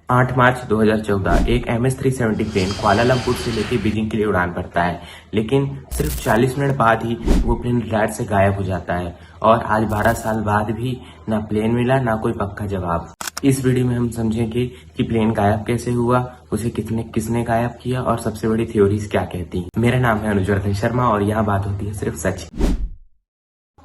8 मार्च 2014 एक MS-370 plane Kuala Lumpur से लेकर बीजिंग के लिए उड़ान भरता है, लेकिन सिर्फ 40 मिनट बाद ही वो प्लेन रडार से गायब हो जाता है और आज 12 साल बाद भी ना प्लेन मिला ना कोई पक्का जवाब। इस वीडियो में हम समझेंगे कि प्लेन गायब कैसे हुआ, उसे किसने गायब किया और सबसे बड़ी थ्योरीज क्या कहती हैं। मेरा नाम है अनुजवर्धन शर्मा और यहाँ बात होती है सिर्फ सच।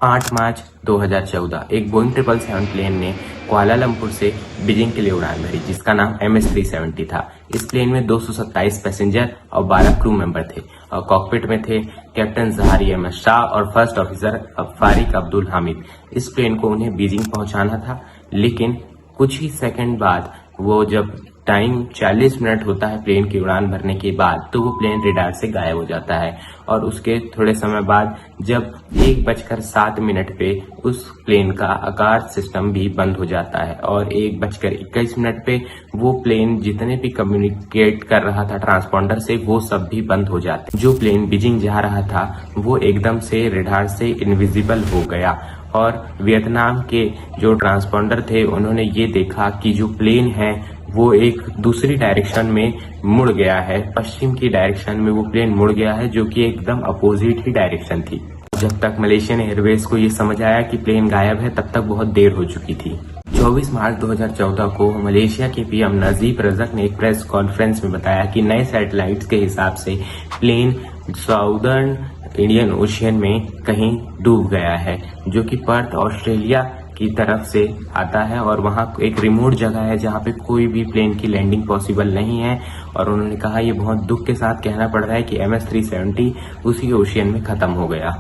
8 मार्च 2014 एक बोइंग 777 प्लेन ने कुआलालंपुर से बीजिंग के लिए उड़ान भरी, जिसका नाम MS-370 था। इस प्लेन में 227 पैसेंजर और 12 क्रू मेंबर थे और कॉकपिट में थे कैप्टन जहारी अहमद शाह और फर्स्ट ऑफिसर फारिक अब्दुल हामिद। इस प्लेन को उन्हें बीजिंग पहुंचाना था, लेकिन कुछ ही सेकंड बाद वो जब टाइम 40 मिनट होता है प्लेन की उड़ान भरने के बाद, तो वो प्लेन रडार से गायब हो जाता है और उसके थोड़े समय बाद जब 1:07 पे उस प्लेन का आकाश सिस्टम भी बंद हो जाता है और 1:21 पे वो प्लेन जितने भी कम्युनिकेट कर रहा था ट्रांसपॉन्डर से वो सब भी बंद हो जाते। जो प्लेन बीजिंग जा रहा था वो एकदम से रडार से इनविजिबल हो गया और वियतनाम के जो ट्रांसपॉन्डर थे उन्होंने ये देखा कि जो प्लेन है वो एक दूसरी डायरेक्शन में मुड़ गया है, पश्चिम की डायरेक्शन में वो प्लेन मुड़ गया है, जो कि एकदम अपोजिट ही डायरेक्शन थी। जब तक मलेशियन एयरवेज को ये समझ आया कि प्लेन गायब है तब तक बहुत देर हो चुकी थी। 24 मार्च 2014 को मलेशिया के PM नजीब रजक ने एक प्रेस कॉन्फ्रेंस में बताया कि नए सैटेलाइट्स के हिसाब से प्लेन साउदर्न इंडियन ओशियन में कहीं डूब गया है, जो कि पर्थ ऑस्ट्रेलिया की तरफ से आता है और वहाँ एक रिमोट जगह है जहाँ पे कोई भी प्लेन की लैंडिंग पॉसिबल नहीं है। और उन्होंने कहा ये बहुत दुख के साथ कहना पड़ रहा है कि MS-370 उसी ओशियन में खत्म हो गया।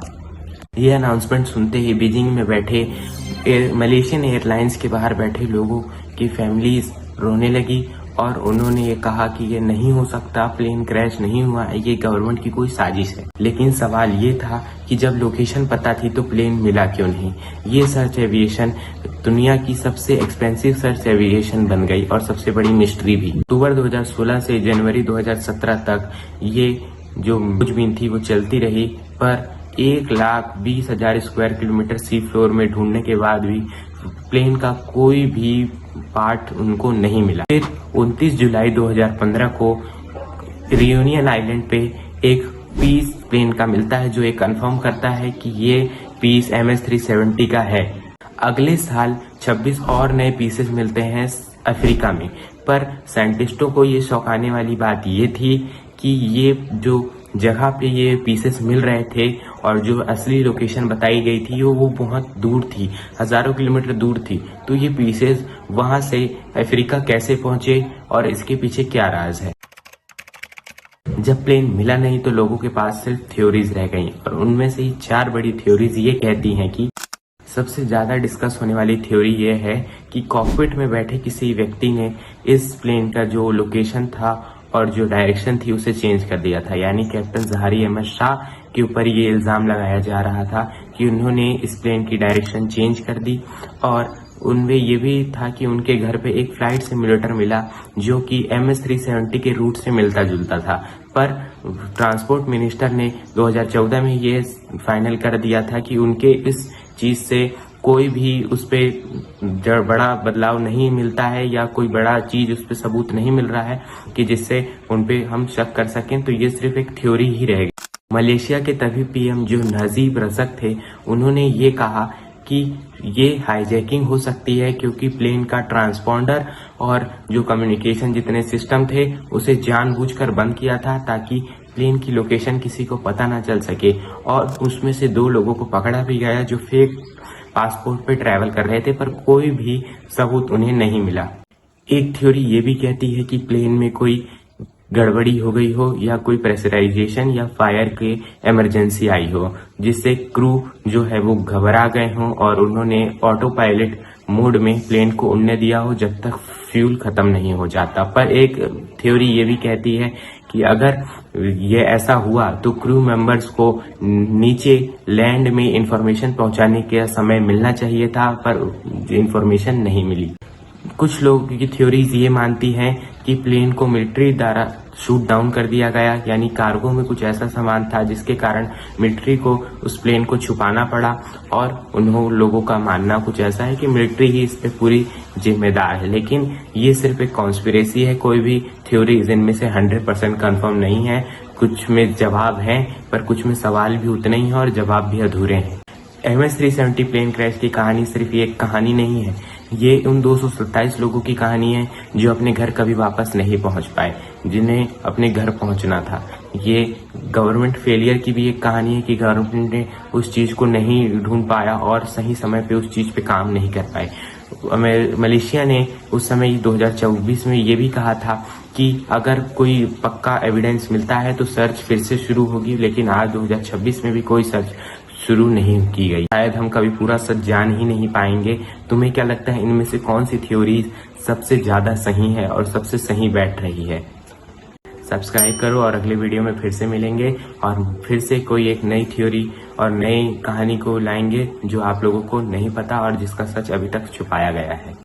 ये अनाउंसमेंट सुनते ही बीजिंग में बैठे मलेशियन एयरलाइंस के बाहर बैठे लोगों की फैमिलीज रोने लगी और उन्होंने ये कहा कि ये नहीं हो सकता, प्लेन क्रैश नहीं हुआ है, ये गवर्नमेंट की कोई साजिश है। लेकिन सवाल ये था कि जब लोकेशन पता थी तो प्लेन मिला क्यों नहीं। ये सर्च एविएशन दुनिया की सबसे एक्सपेंसिव सर्च एविएशन बन गई और सबसे बड़ी मिस्ट्री भी। अक्टूबर 2016 से जनवरी 2017 तक ये जो खोजबीन थी वो चलती रही, पर 1,20,000 स्क्वायर किलोमीटर सी फ्लोर में ढूंढने के बाद भी प्लेन का कोई भी पार्ट उनको नहीं मिला। फिर 29 जुलाई 2015 को रियूनियन आइलैंड पे एक पीस प्लेन का मिलता है, जो ये कंफर्म करता है कि ये पीस MS-370 का है। अगले साल 26 और नए पीसेस मिलते हैं अफ्रीका में, पर साइंटिस्टों को ये चौंकाने वाली बात ये थी कि ये जो जगह पे ये पीसेस मिल रहे थे और जो असली लोकेशन बताई गई थी वो बहुत दूर थी, हजारों किलोमीटर दूर थी। तो ये पीसेस वहां से अफ्रीका कैसे पहुंचे और इसके पीछे क्या राज है। जब प्लेन मिला नहीं तो लोगों के पास सिर्फ थ्योरीज रह गई और उनमें से ही 4 बड़ी थ्योरीज ये कहती हैं कि सबसे ज्यादा डिस्कस होने वाली थ्योरी ये है कि कॉकपिट में बैठे किसी व्यक्ति ने इस प्लेन का जो लोकेशन था और जो डायरेक्शन थी उसे चेंज कर दिया था। यानी कैप्टन जहारी अहमद शाह के ऊपर ये इल्जाम लगाया जा रहा था कि उन्होंने इस प्लेन की डायरेक्शन चेंज कर दी और उनमें ये भी था कि उनके घर पे एक फ्लाइट सिमुलेटर मिला जो कि MS-370 के रूट से मिलता जुलता था। पर ट्रांसपोर्ट मिनिस्टर ने 2014 में ये फाइनल कर दिया था कि उनके इस चीज से कोई भी उस पे बड़ा बदलाव नहीं मिलता है या कोई बड़ा चीज उस पे सबूत नहीं मिल रहा है कि जिससे उन पे हम शक कर सकें, तो ये सिर्फ एक थ्योरी ही रहेगी। मलेशिया के तभी PM जो नजीब रजक थे उन्होंने ये कहा कि ये हाईजैकिंग हो सकती है क्योंकि प्लेन का ट्रांसपॉन्डर और जो कम्युनिकेशन जितने सिस्टम थे उसे जानबूझकर बंद किया था ताकि प्लेन की लोकेशन किसी को पता ना चल सके। और उसमें से 2 लोगों को पकड़ा भी गया जो फेक पासपोर्ट पे ट्रैवल कर रहे थे, पर कोई भी सबूत उन्हें नहीं मिला। एक थ्योरी ये भी कहती है कि प्लेन में कोई गड़बड़ी हो गई हो या कोई प्रेशराइजेशन या फायर के इमरजेंसी आई हो, जिससे क्रू जो है वो घबरा गए हों और उन्होंने ऑटो पायलट मोड में प्लेन को उड़ने दिया हो जब तक फ्यूल खत्म नहीं हो जाता। पर एक थ्योरी ये भी कहती है कि अगर ये ऐसा हुआ तो क्रू मेंबर्स को नीचे लैंड में इंफॉर्मेशन पहुंचाने का समय मिलना चाहिए था, पर इंफॉर्मेशन नहीं मिली। कुछ लोगों की थ्योरीज ये मानती हैं कि प्लेन को मिलिट्री द्वारा शूट डाउन कर दिया गया, यानी कार्गो में कुछ ऐसा सामान था जिसके कारण मिलिट्री को उस प्लेन को छुपाना पड़ा। और उन लोगों का मानना कुछ ऐसा है कि मिलिट्री ही इस पे पूरी जिम्मेदार है, लेकिन ये सिर्फ एक कॉन्स्पिरेसी है। कोई भी थ्योरीज इनमें से 100% कंफर्म नहीं है। कुछ में जवाब हैं, पर कुछ में सवाल भी उतने ही हैं और जवाब भी अधूरे हैं। MS-370 प्लेन क्रैश की कहानी सिर्फ ये एक कहानी नहीं है, ये उन 227 लोगों की कहानी है जो अपने घर कभी वापस नहीं पहुंच पाए, जिन्हें अपने घर पहुंचना था। ये गवर्नमेंट फेलियर की भी एक कहानी है कि गवर्नमेंट ने उस चीज को नहीं ढूंढ पाया और सही समय पे उस चीज पे काम नहीं कर पाए। मलेशिया ने उस समय 2024 में ये भी कहा था कि अगर कोई पक्का एविडेंस मिलता है तो सर्च फिर से शुरू होगी, लेकिन आज 2026 में भी कोई सर्च शुरू नहीं की गई। शायद हम कभी पूरा सच जान ही नहीं पाएंगे। तुम्हें क्या लगता है, इनमें से कौन सी थ्योरी सबसे ज्यादा सही है और सबसे सही बैठ रही है? सब्सक्राइब करो और अगले वीडियो में फिर से मिलेंगे और फिर से कोई एक नई थ्योरी और नई कहानी को लाएंगे जो आप लोगों को नहीं पता और जिसका सच अभी तक छुपाया गया है।